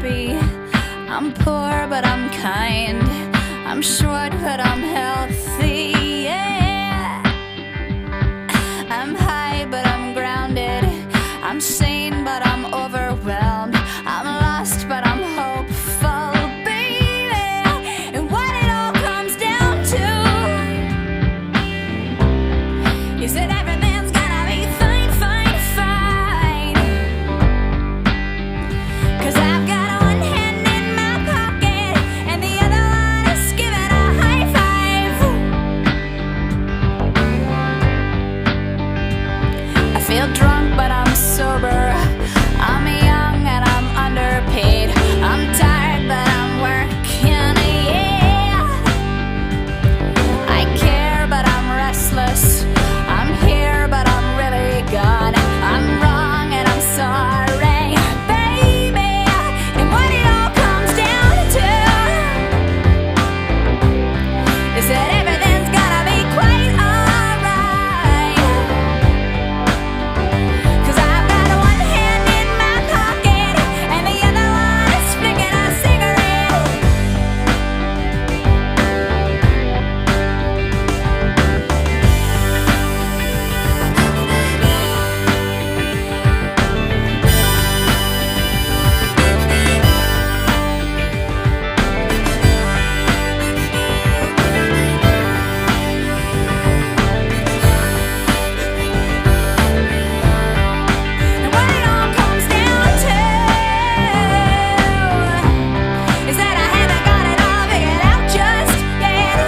happy. I'm poor, but I'm kind. I'm short, but I'm healthy. Yeah. I'm high, but I'm grounded. I'm sane, but I'm overwhelmed. I'm lost, but I'm hopeful, baby. And what it all comes down to is that everything's gonna be fine, fine, fine. 'Cause I've got one hand in my pocket and the other one is giving a high five. I feel drunk, but I'm sober. I'm young and I'm underpaid. I'm tired, but I'm working, yeah. I care, but I'm restless. I'm here, but I'm really gone. I'm wrong and I'm sorry, baby. And what it all comes down to is that everything's gonna be quite alright. 'Cause I've got one hand in my pocket and the other one is flicking a cigarette. And what it all comes down to is that I haven't got it all figured out just yet.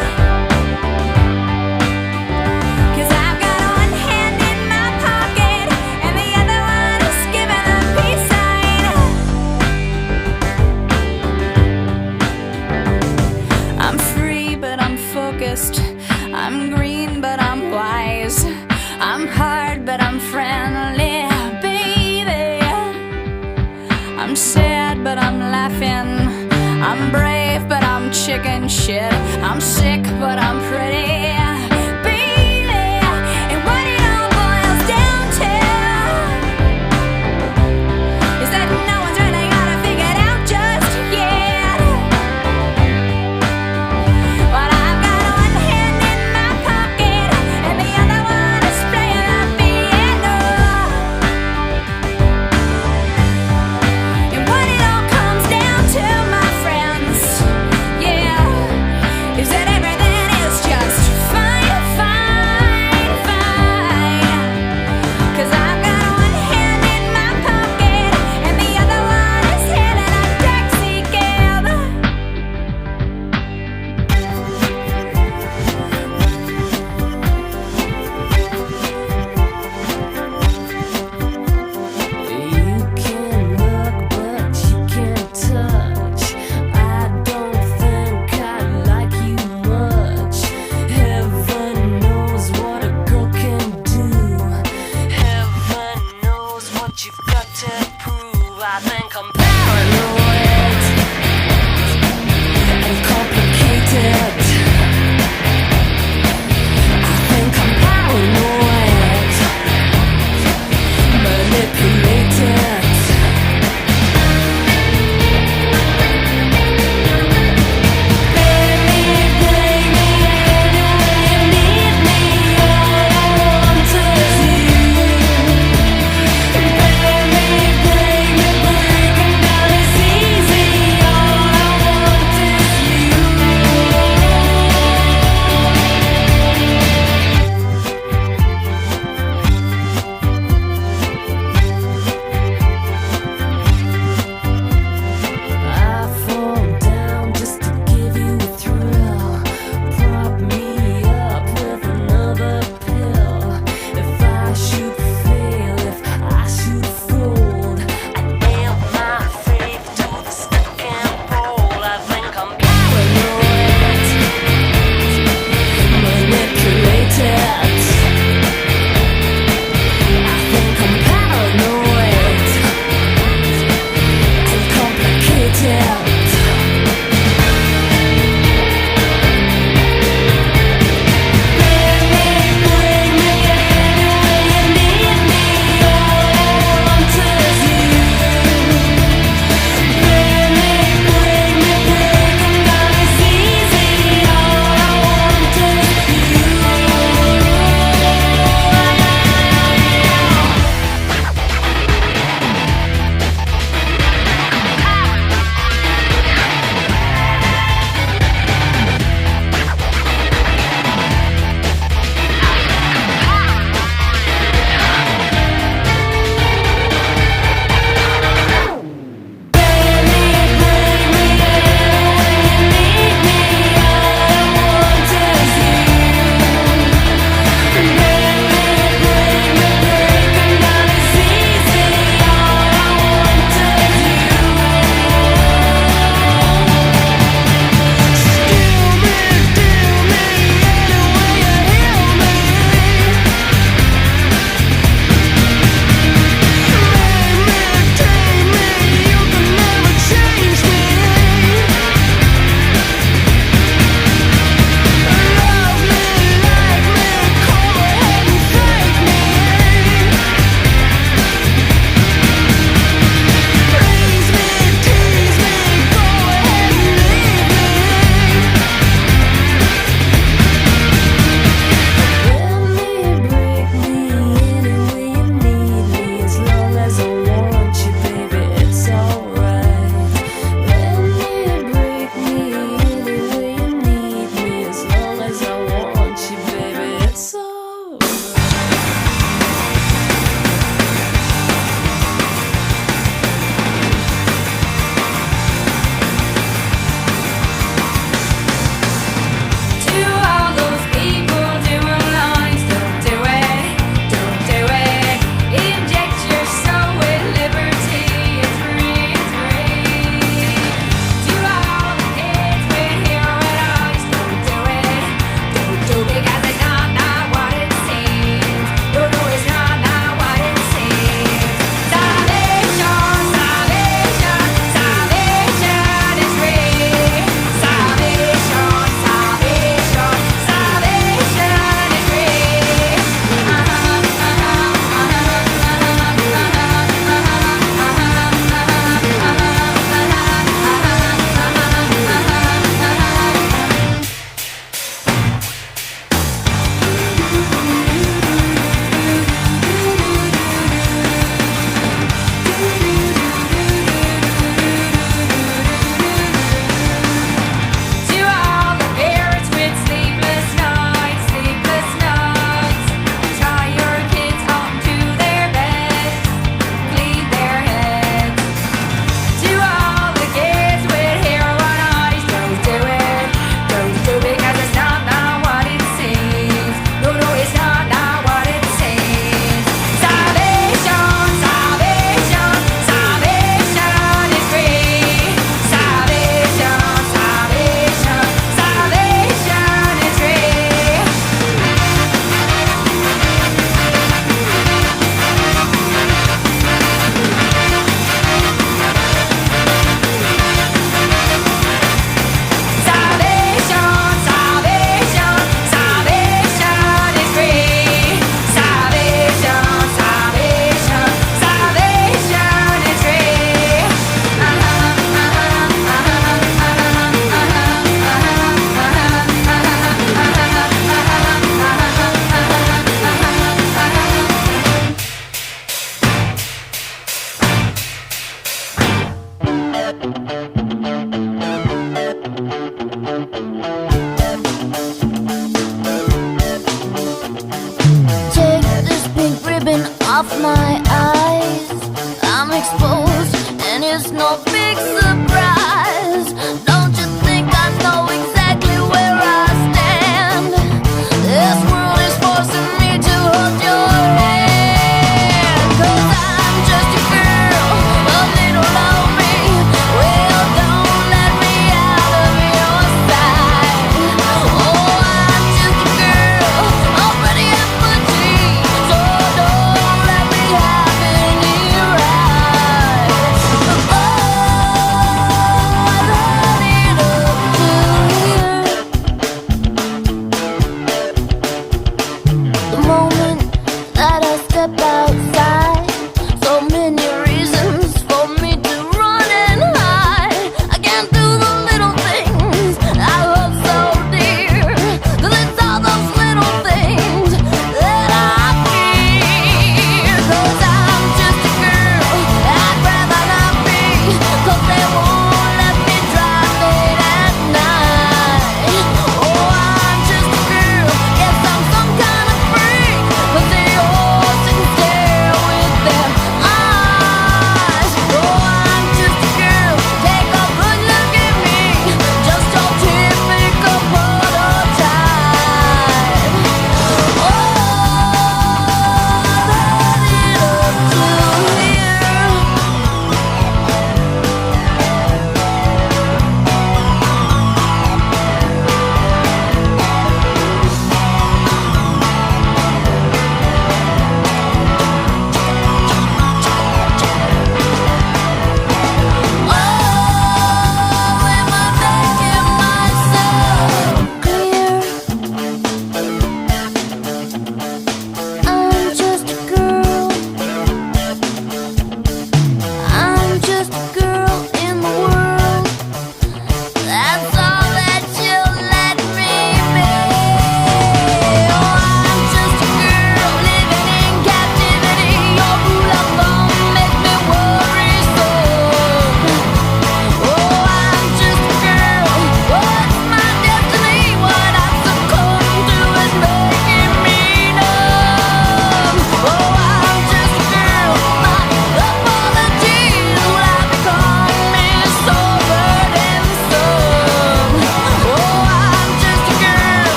'Cause I've got one hand in my pocket and the other one is giving a peace sign. I'm free, but I'm focused. I'm green, but I'm wise. I'm hard, but I'm friendly, baby. I'm sad, but I'm laughing. I'm brave, but I'm chicken shit. I'm sick, but I'm pretty.